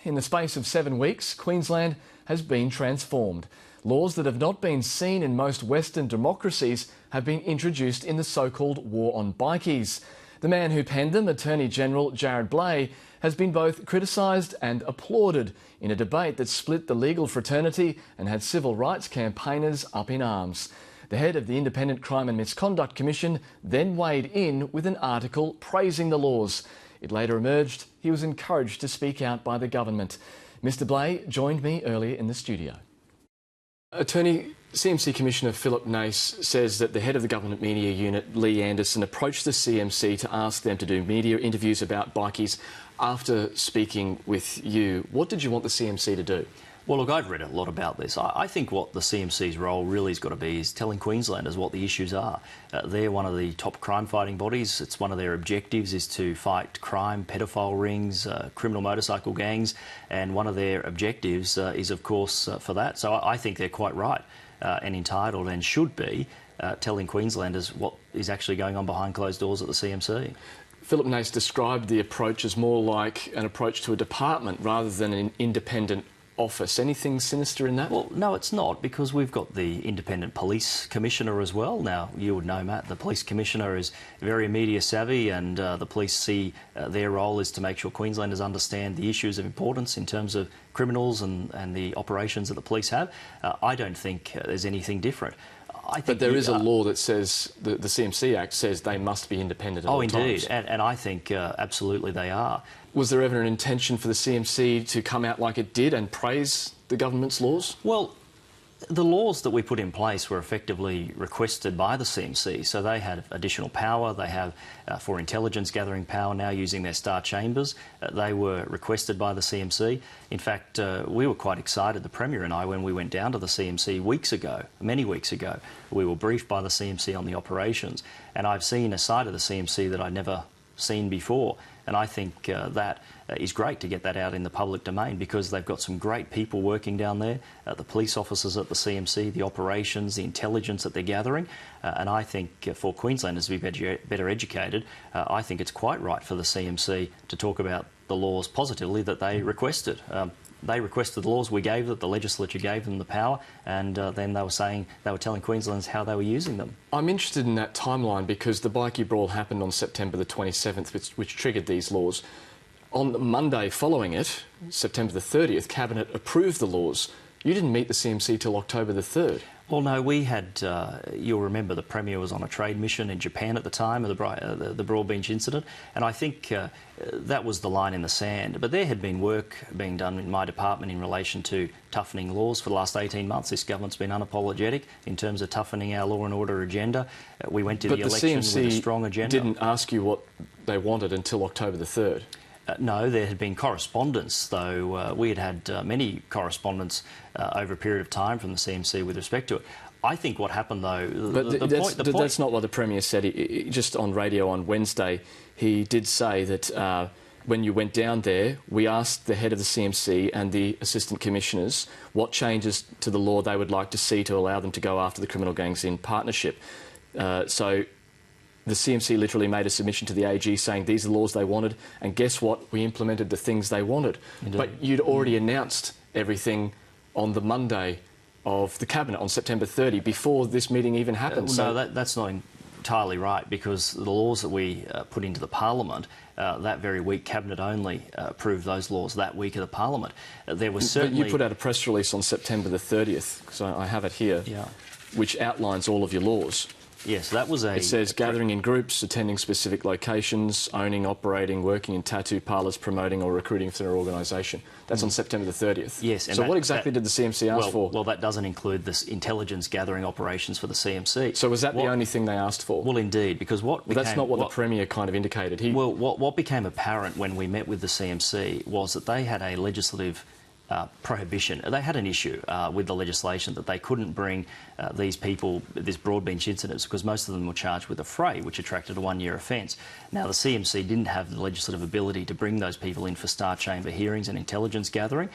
In the space of 7 weeks, Queensland has been transformed. Laws that have not been seen in most Western democracies have been introduced in the so-called war on bikies. The man who penned them, Attorney General Jarrod Bleijie, has been both criticised and applauded in a debate that split the legal fraternity and had civil rights campaigners up in arms. The head of the Independent Crime and Misconduct Commission then weighed in with an article praising the laws. It later emerged he was encouraged to speak out by the government. Mr Bleijie joined me earlier in the studio. Attorney, CMC Commissioner Philip Nace says that the head of the government media unit, Lee Anderson, approached the CMC to ask them to do media interviews about bikies after speaking with you. What did you want the CMC to do? Well, look, I've read a lot about this. I think what the CMC's role really has got to be is telling Queenslanders what the issues are. They're one of the top crime-fighting bodies. It's one of their objectives is to fight crime, pedophile rings, criminal motorcycle gangs, and one of their objectives is, of course, for that. So I think they're quite right and entitled and should be telling Queenslanders what is actually going on behind closed doors at the CMC. Philip Nace described the approach as more like an approach to a department rather than an independent office. Anything sinister in that? Well, no, it's not, because we've got the Independent Police Commissioner as well. Now, you would know, Matt, the Police Commissioner is very media savvy, and the police see their role is to make sure Queenslanders understand the issues of importance in terms of criminals and the operations that the police have. I don't think there's anything different. But there is a law that says, the CMC Act says they must be independent at all times. Oh, indeed, and I think absolutely they are. Was there ever an intention for the CMC to come out like it did and praise the government's laws? Well, the laws that we put in place were effectively requested by the CMC, so they had additional power. They have, for intelligence gathering power now using their star chambers. They were requested by the CMC. In fact, we were quite excited, the Premier and I, when we went down to the CMC weeks ago, many weeks ago. We were briefed by the CMC on the operations, and I've seen a side of the CMC that I'd never seen before. And I think that is great to get that out in the public domain, because they've got some great people working down there, the police officers at the CMC, the operations, the intelligence that they're gathering. And I think for Queenslanders to be better educated, I think it's quite right for the CMC to talk about the laws positively that they requested. They requested the laws, we gave them, the legislature gave them the power, and then they were telling Queenslanders how they were using them. I'm interested in that timeline because the bikie brawl happened on September the 27th, which triggered these laws. On the Monday following it, September the 30th, Cabinet approved the laws. You didn't meet the CMC till October the 3rd. Well, no, we had, you'll remember the Premier was on a trade mission in Japan at the time of the Broadbeach incident, and I think that was the line in the sand. But there had been work being done in my department in relation to toughening laws for the last 18 months. This government's been unapologetic in terms of toughening our law and order agenda. We went to the election with a strong agenda. But the CMC didn't ask you what they wanted until October the 3rd. No, there had been correspondence, though. We had many correspondence over a period of time from the CMC with respect to it. I think what happened, though... That's not what the Premier said. Just on radio on Wednesday, he did say that when you went down there, we asked the head of the CMC and the Assistant Commissioners what changes to the law they would like to see to allow them to go after the criminal gangs in partnership. So the CMC literally made a submission to the AG saying these are the laws they wanted, and guess what? We implemented the things they wanted. Indeed. But you'd already announced everything on the Monday of the Cabinet on September 30 before this meeting even happened. No, that's not entirely right, because the laws that we put into the Parliament, that very week, Cabinet only approved those laws that week of the Parliament. There was certainly... But you put out a press release on September the 30th, so I have it here, which outlines all of your laws. Yes, that was It says gathering in groups, attending specific locations, owning, operating, working in tattoo parlours, promoting or recruiting for their organisation. That's on September the 30th. Yes. And so what exactly did the CMC ask for? Well, that doesn't include this intelligence gathering operations for the CMC. So was that the only thing they asked for? Well, indeed, because that's not what the Premier kind of indicated. Well, what became apparent when we met with the CMC was that they had a legislative prohibition. They had an issue with the legislation that they couldn't bring these people, this Broadbeach incidents, because most of them were charged with a fray, which attracted a 1-year offence. Now, the CMC didn't have the legislative ability to bring those people in for Star Chamber hearings and intelligence gathering.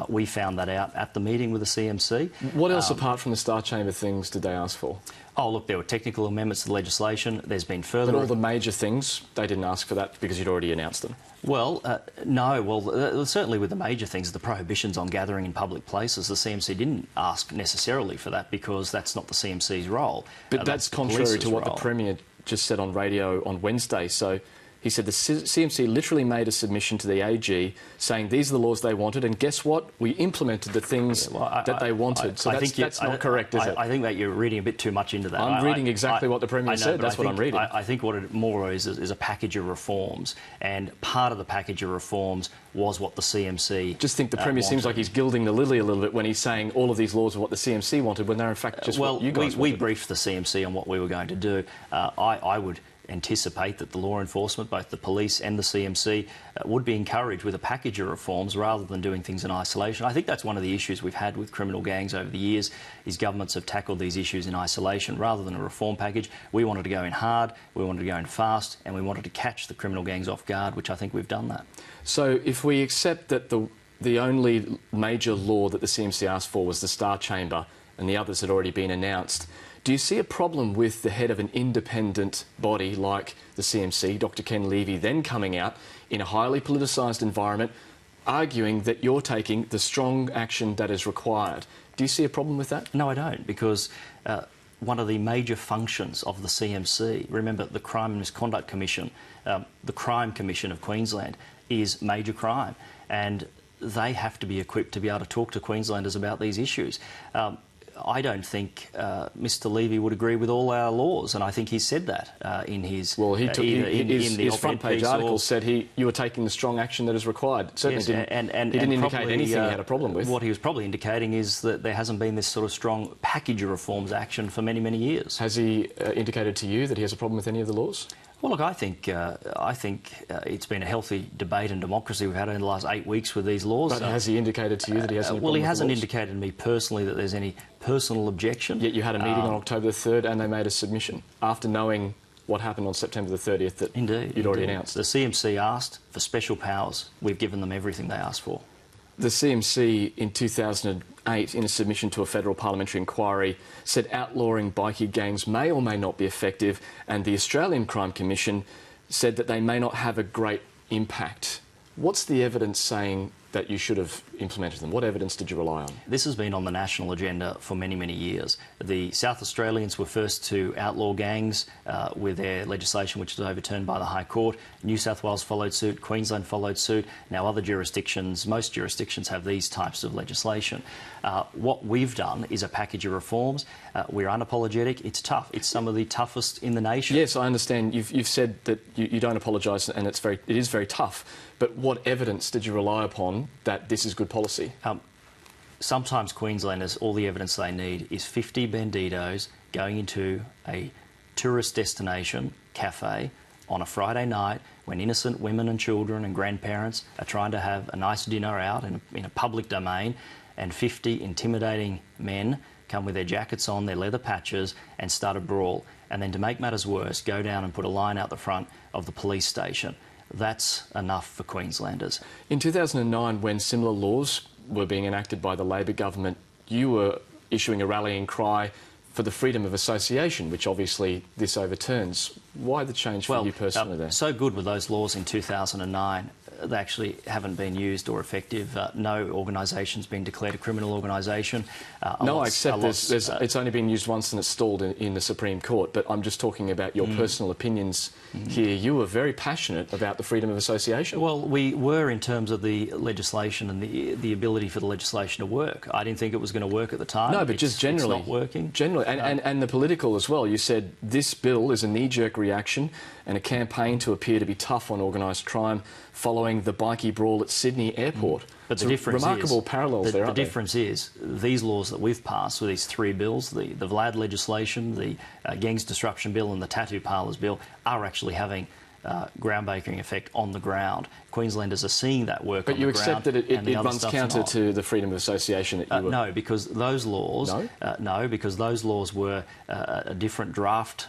We found that out at the meeting with the CMC. What else, apart from the Star Chamber things, did they ask for? Oh, look, there were technical amendments to the legislation. There's been further... But all the major things, they didn't ask for that because you'd already announced them. Well, no. Well, certainly with the major things, the prohibitions on gathering in public places, the CMC didn't ask necessarily for that because that's not the CMC's role. But that's contrary to what the Premier just said on radio on Wednesday. So he said the CMC literally made a submission to the AG saying these are the laws they wanted, and guess what? We implemented the things that they wanted. So that's not correct, is it? I think that you're reading a bit too much into that. I'm reading exactly what the Premier said. That's what I'm reading. I think what it more is a package of reforms, and part of the package of reforms was what the CMC just think the Premier seems like he's gilding the lily a little bit when he's saying all of these laws are what the CMC wanted, when they're in fact just what you guys wanted. We briefed the CMC on what we were going to do. I would anticipate that the law enforcement, both the police and the CMC, would be encouraged with a package of reforms rather than doing things in isolation. I think that's one of the issues we've had with criminal gangs over the years, is governments have tackled these issues in isolation rather than a reform package. We wanted to go in hard, we wanted to go in fast, and we wanted to catch the criminal gangs off guard, which I think we've done that. So if we accept that the only major law that the CMC asked for was the Star Chamber and the others had already been announced, do you see a problem with the head of an independent body like the CMC, Dr Ken Levy, then coming out in a highly politicised environment, arguing that you're taking the strong action that is required? Do you see a problem with that? No, I don't, because one of the major functions of the CMC, remember the Crime and Misconduct Commission, the Crime Commission of Queensland, is major crime, and they have to be equipped to be able to talk to Queenslanders about these issues. I don't think Mr Levy would agree with all our laws, and I think he said that in his... Well, his front-page article said you were taking the strong action that is required. Certainly yes, he didn't indicate anything he had a problem with. What he was probably indicating is that there hasn't been this sort of strong package of reforms action for many, many years. Has he indicated to you that he has a problem with any of the laws? Well, look, I think it's been a healthy debate and democracy we've had in the last 8 weeks with these laws. But has he indicated to you that he has any problem with the laws? Well, he hasn't indicated to me personally that there's any personal objection. Yet you had a meeting on October the 3rd and they made a submission after knowing what happened on September the 30th that you'd already announced. The CMC asked for special powers. We've given them everything they asked for. The CMC in 2008, in a submission to a federal parliamentary inquiry, said outlawing bikie gangs may or may not be effective, and the Australian Crime Commission said that they may not have a great impact. What's the evidence saying that you should have implemented them? What evidence did you rely on? This has been on the national agenda for many, many years. The South Australians were first to outlaw gangs with their legislation, which was overturned by the High Court. New South Wales followed suit, Queensland followed suit. Now other jurisdictions, most jurisdictions have these types of legislation. What we've done is a package of reforms. We're unapologetic. It's tough. It's some of the toughest in the nation. Yes, I understand. You've said that you don't apologise, and it is very tough. But what evidence did you rely upon that this is good policy? Sometimes Queenslanders, all the evidence they need is 50 banditos going into a tourist destination cafe on a Friday night when innocent women and children and grandparents are trying to have a nice dinner out in a public domain, and 50 intimidating men come with their jackets on, their leather patches, and start a brawl. And then to make matters worse, go down and put a line out the front of the police station. That's enough for Queenslanders. In 2009, when similar laws were being enacted by the Labor government, you were issuing a rallying cry for the freedom of association, which obviously this overturns. Why the change for you personally there? So good with those laws in 2009. They actually haven't been used or effective. No organisation's been declared a criminal organisation. No, except it's only been used once and it's stalled in the Supreme Court. But I'm just talking about your personal opinions here. You were very passionate about the freedom of association. Well, we were in terms of the legislation and the ability for the legislation to work. I didn't think it was going to work at the time. No, but just generally. It's not working. Generally, and the political as well. You said this bill is a knee-jerk reaction and a campaign to appear to be tough on organised crime following the bikie brawl at Sydney Airport. But the difference remarkable parallels there, aren't the difference is these laws that we've passed with these three bills, the Vlad legislation, the Gangs Disruption Bill and the Tattoo Parlours Bill, are actually having groundbreaking effect on the ground. Queenslanders are seeing that work on the ground. But you accept that it runs counter to the freedom of association that you were... No, because those laws... No? No, because those laws were a different draft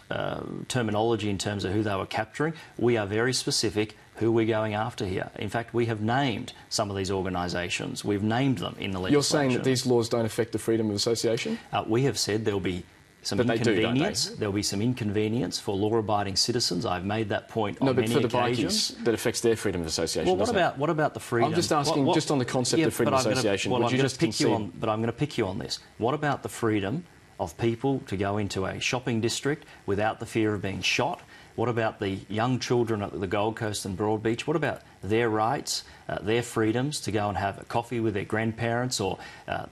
terminology in terms of who they were capturing. We are very specific who we're going after here. In fact, we have named some of these organisations. We've named them in the legislation. You're saying that these laws don't affect the freedom of association? We have said there'll be some But they do, don't they? inconvenience. There'll be some inconvenience for law-abiding citizens. I've made that point on many occasions. No, but for the bikies, that affects their freedom of association. Well, what about the freedom? I'm just asking, just on the concept of freedom of association. But I'm going to pick you on this. What about the freedom of people to go into a shopping district without the fear of being shot? What about the young children at the Gold Coast and Broadbeach? What about their rights, their freedoms to go and have a coffee with their grandparents, or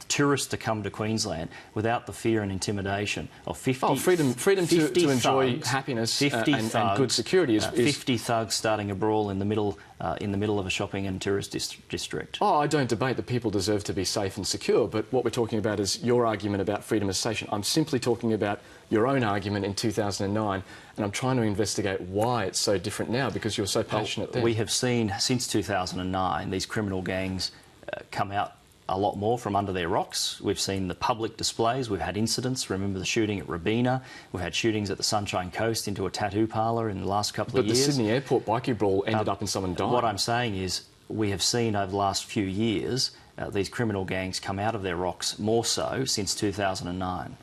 tourists to come to Queensland without the fear and intimidation of 50... freedom to enjoy thugs, happiness 50 and thugs, good security is... 50 thugs starting a brawl in the middle of a shopping and tourist district. Oh, I don't debate that people deserve to be safe and secure, but what we're talking about is your argument about freedom of association. I'm simply talking about your own argument in 2009, and I'm trying to investigate why it's so different now, because you're so passionate then. We have seen, since 2009, these criminal gangs come out a lot more from under their rocks. We've seen the public displays. We've had incidents. Remember the shooting at Robina. We've had shootings at the Sunshine Coast into a tattoo parlour in the last couple of years. But the Sydney Airport bikie brawl ended up in someone dying. What I'm saying is we have seen over the last few years these criminal gangs come out of their rocks more so since 2009.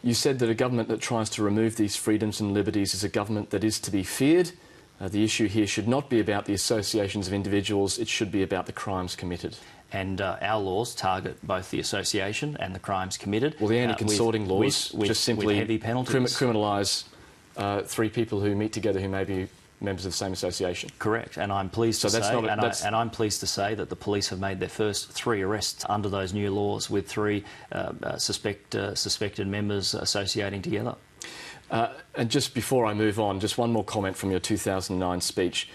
You said that a government that tries to remove these freedoms and liberties is a government that is to be feared. The issue here should not be about the associations of individuals, it should be about the crimes committed. And our laws target both the association and the crimes committed. Well, the anti-consorting laws just simply heavy penalties. Criminalise 3 people who meet together who may be members of the same association. Correct, and I'm pleased to say, I'm pleased to say that the police have made their first 3 arrests under those new laws, with 3 suspected members associating together. And just before I move on, just one more comment from your 2009 speech,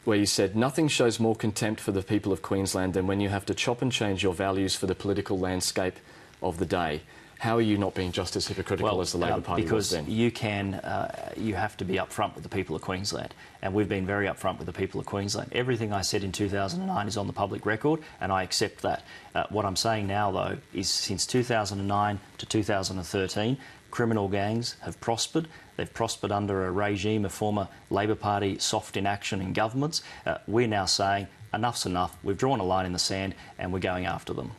where you said, "Nothing shows more contempt for the people of Queensland than when you have to chop and change your values for the political landscape of the day." How are you not being just as hypocritical as the Labor Party was then? Because you have to be upfront with the people of Queensland, and we've been very upfront with the people of Queensland. Everything I said in 2009 is on the public record, and I accept that. What I'm saying now, though, is since 2009 to 2013, criminal gangs have prospered. They've prospered under a regime of former Labor Party soft inaction in governments. We're now saying enough's enough. We've drawn a line in the sand, and we're going after them.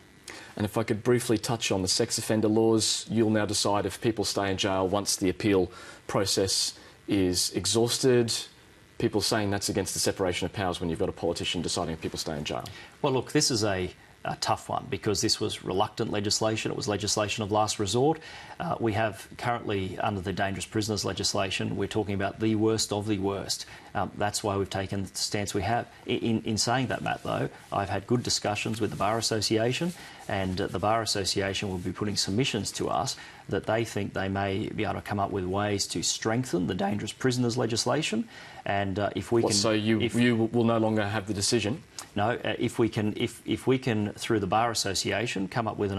And if I could briefly touch on the sex offender laws, you'll now decide if people stay in jail once the appeal process is exhausted. People saying that's against the separation of powers when you've got a politician deciding if people stay in jail. Well, look, this is a tough one, because this was reluctant legislation. It was legislation of last resort. We have currently, under the dangerous prisoners legislation, we're talking about the worst of the worst. That's why we've taken the stance we have. In saying that, Matt, though, I've had good discussions with the Bar Association, and the Bar Association will be putting submissions to us that they think they may be able to come up with ways to strengthen the dangerous prisoners legislation. And if we can... So you will no longer have the decision? No, if we can, through the Bar Association, come up with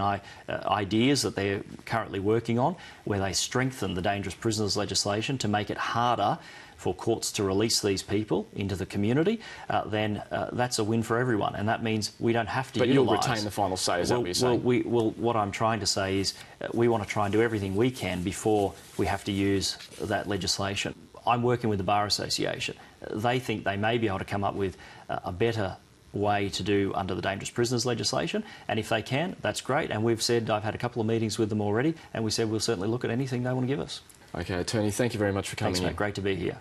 ideas that they're currently working on, where they strengthen the dangerous prisoners legislation to make it harder for courts to release these people into the community, then that's a win for everyone, and that means we don't have to utilise... But you'll retain the final say, is that what you're saying? What I'm trying to say is we want to try and do everything we can before we have to use that legislation. I'm working with the Bar Association. They think they may be able to come up with a better way to do under the dangerous prisoners legislation, and if they can, that's great. And we've said, I've had a couple of meetings with them already, and we said we'll certainly look at anything they want to give us. OK, Attorney, thank you very much for coming in. Thanks, mate. Great to be here.